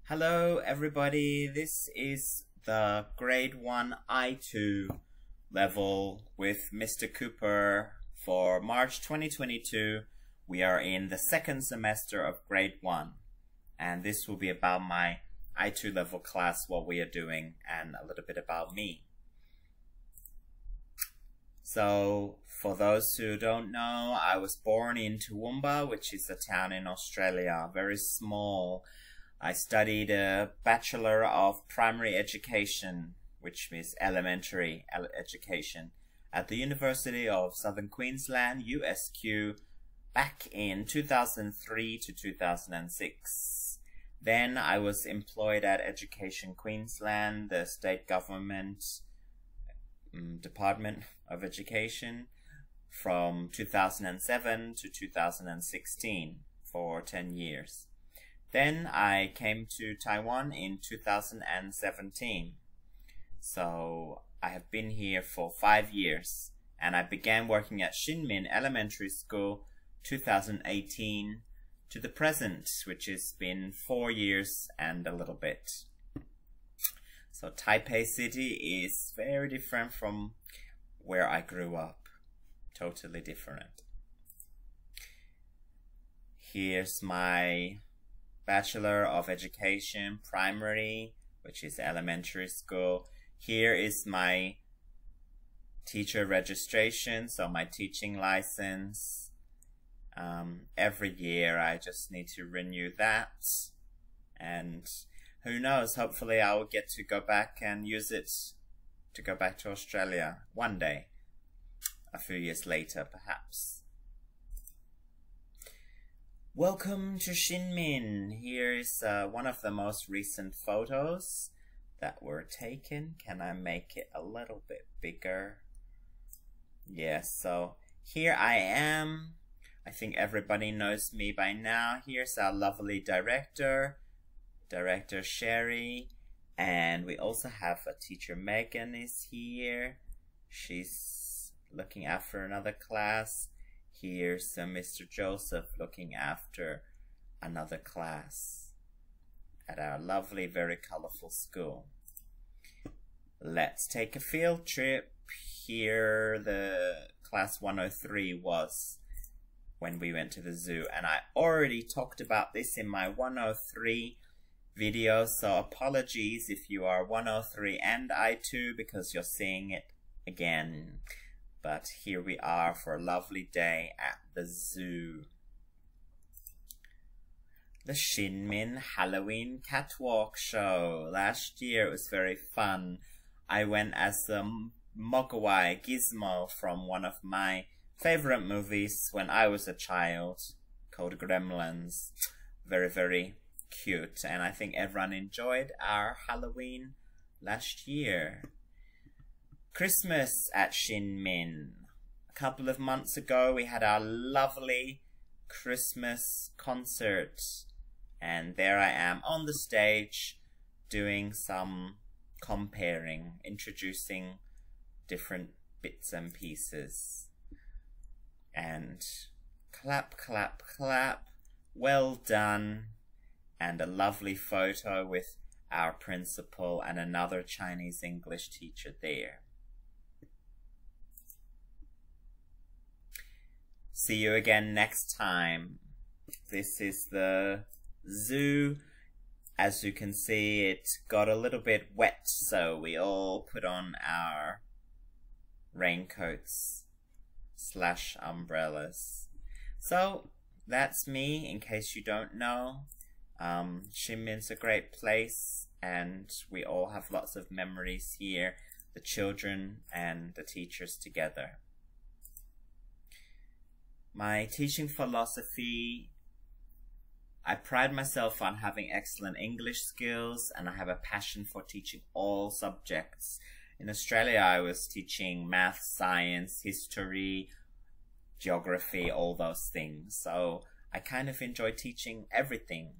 Hello everybody, this is the grade 1 I2 level with Mr. Cooper for March 2022. We are in the second semester of grade 1 and this will be about my I2 level class, what we are doing, and a little bit about me. So for those who don't know, I was born in Toowoomba, which is a town in Australia, very small. I studied a Bachelor of Primary Education, which means elementary education, at the University of Southern Queensland, USQ, back in 2003 to 2006. Then I was employed at Education Queensland, the state government Department of Education, from 2007 to 2016 for 10 years. Then I came to Taiwan in 2017. So I have been here for 5 years, and I began working at Shinmin Elementary School 2018 to the present, which has been 4 years and a little bit. So Taipei City is very different from where I grew up. Totally different. Here's my Bachelor of Education Primary, which is elementary school. Here is my teacher registration, so my teaching license. Every year I just need to renew that, and who knows, hopefully I will get to go back and use it to go back to Australia one day, a few years later perhaps. Welcome to Shinmin. Here's one of the most recent photos that were taken. Can I make it a little bit bigger? Yes, so here I am. I think everybody knows me by now. Here's our lovely director, Director Sherry, and we also have a teacher. Megan is here. She's looking after another class. Here's Mr. Joseph looking after another class at our lovely, very colorful school. Let's take a field trip. Here the class 103 was when we went to the zoo, and I already talked about this in my 103 video, so apologies if you are 103 and I2 because you're seeing it again. But here we are for a lovely day at the zoo. The Shinmin Halloween Catwalk Show. Last year it was very fun. I went as the Mogwai Gizmo from one of my favorite movies when I was a child, called Gremlins. Very, very cute, and I think everyone enjoyed our Halloween last year. Christmas at Shinmin. A couple of months ago we had our lovely Christmas concert, and there I am on the stage doing some comparing, introducing different bits and pieces. And clap, clap, clap, well done. And a lovely photo with our principal and another Chinese English teacher there. See you again next time. This is the zoo. As you can see, it got a little bit wet, so we all put on our raincoats / umbrellas. So that's me, in case you don't know. Shinmin's a great place, and we all have lots of memories here, the children and the teachers together. My teaching philosophy: I pride myself on having excellent English skills, and I have a passion for teaching all subjects. In Australia, I was teaching math, science, history, geography, all those things. So I kind of enjoy teaching everything.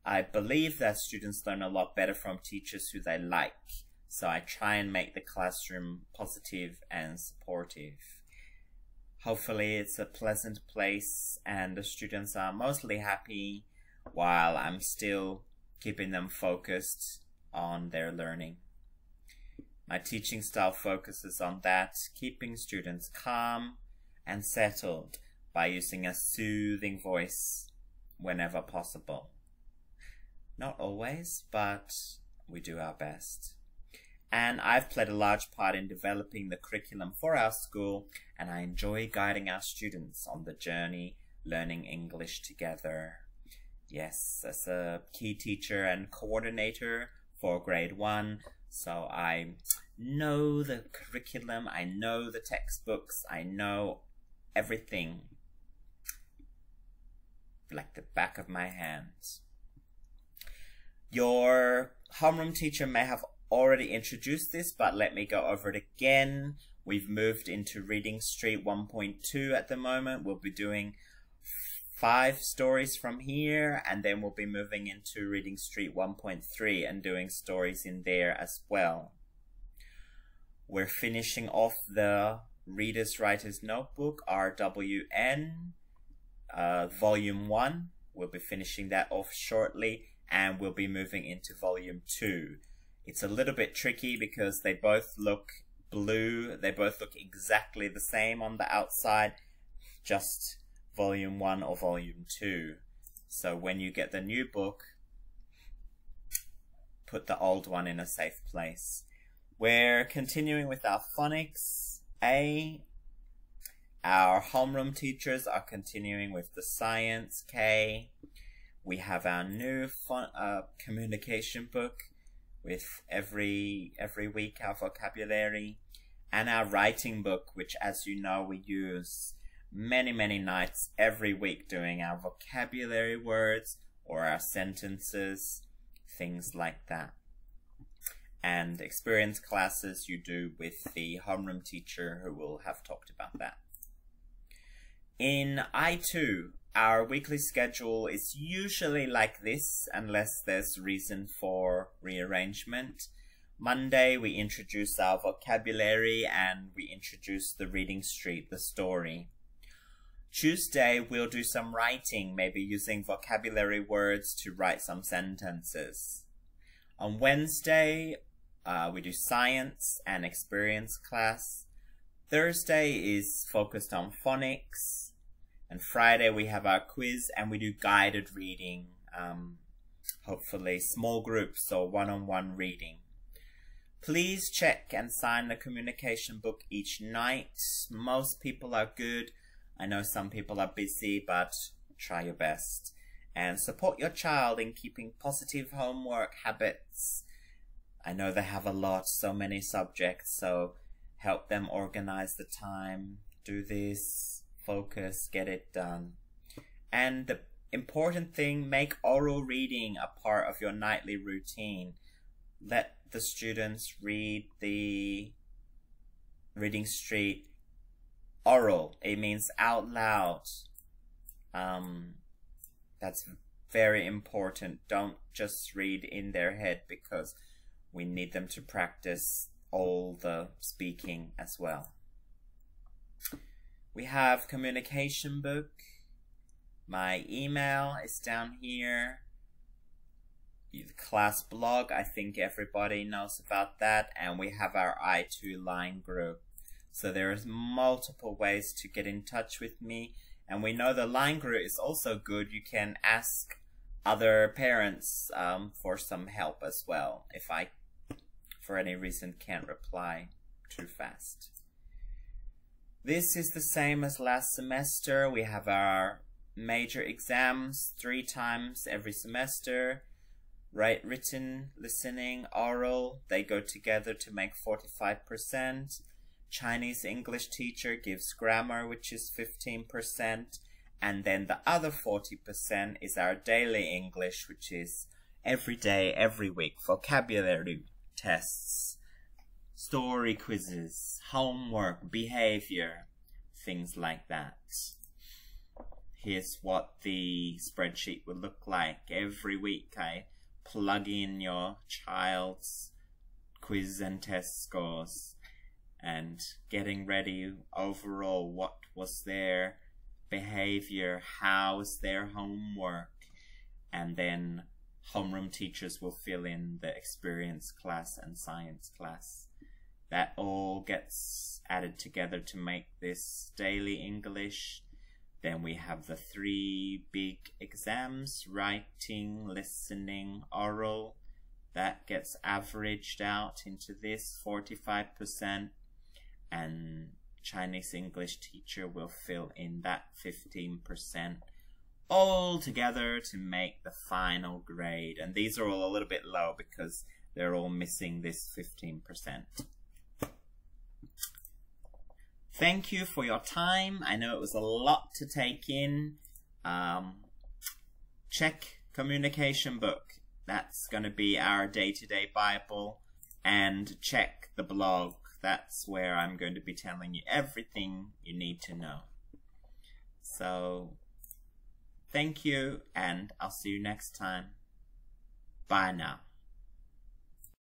I believe that students learn a lot better from teachers who they like. So I try and make the classroom positive and supportive. Hopefully it's a pleasant place and the students are mostly happy while I'm still keeping them focused on their learning. My teaching style focuses on that, keeping students calm and settled by using a soothing voice whenever possible. Not always, but we do our best. And I've played a large part in developing the curriculum for our school, and I enjoy guiding our students on the journey learning English together. Yes, as a key teacher and coordinator for grade 1, so I know the curriculum, I know the textbooks, I know everything like the back of my hand. Your homeroom teacher may have already introduced this, but let me go over it again. We've moved into Reading Street 1.2 at the moment. We'll be doing 5 stories from here, and then we'll be moving into Reading Street 1.3 and doing stories in there as well. We're finishing off the Reader's Writer's Notebook, RWN, Volume 1. We'll be finishing that off shortly, and we'll be moving into Volume 2. It's a little bit tricky because they both look blue. They both look exactly the same on the outside, just Volume 1 or Volume 2. So when you get the new book, put the old one in a safe place. We're continuing with our phonics A. Our homeroom teachers are continuing with the science K. We have our new communication book with every week our vocabulary, and our writing book, which, as you know, we use many nights every week doing our vocabulary words or our sentences, things like that. And experience classes you do with the homeroom teacher, who will have talked about that. In I2, our weekly schedule is usually like this, unless there's reason for rearrangement. Monday, we introduce our vocabulary and we introduce the Reading Street, the story. Tuesday, we'll do some writing, maybe using vocabulary words to write some sentences. On Wednesday, we do science and experience class. Thursday is focused on phonics. And Friday we have our quiz and we do guided reading, hopefully small groups or one-on-one reading. Please check and sign the communication book each night. Most people are good. I know some people are busy, but try your best. And support your child in keeping positive homework habits. I know they have a lot, so many subjects, so help them organize the time. Do this. Focus, get it done. And the important thing, make oral reading a part of your nightly routine. Let the students read the Reading Street oral. It means out loud. That's very important. Don't just read in their head, because we need them to practice all the speaking as well. We have communication book. My email is down here. The class blog, I think everybody knows about that. And we have our I2 line group. So there's multiple ways to get in touch with me. And we know the line group is also good. You can ask other parents for some help as well, if I, for any reason, can't reply too fast. This is the same as last semester. We have our major exams 3 times every semester. Written, listening, oral, they go together to make 45%. Chinese English teacher gives grammar, which is 15%. And then the other 40% is our daily English, which is every day, every week. Vocabulary tests, story quizzes, homework, behavior, things like that. Here's what the spreadsheet will look like. Every week I plug in your child's quiz and test scores and getting ready overall, what was their behavior, how's their homework, and then homeroom teachers will fill in the experience class and science class. That all gets added together to make this daily English. Then we have the 3 big exams: writing, listening, oral. That gets averaged out into this 45%, and Chinese English teacher will fill in that 15% all together to make the final grade. And these are all a little bit low because they're all missing this 15%. Thank you for your time. I know it was a lot to take in. Check communication book. That's going to be our day-to-day Bible. And check the blog. That's where I'm going to be telling you everything you need to know. So, thank you, and I'll see you next time. Bye now.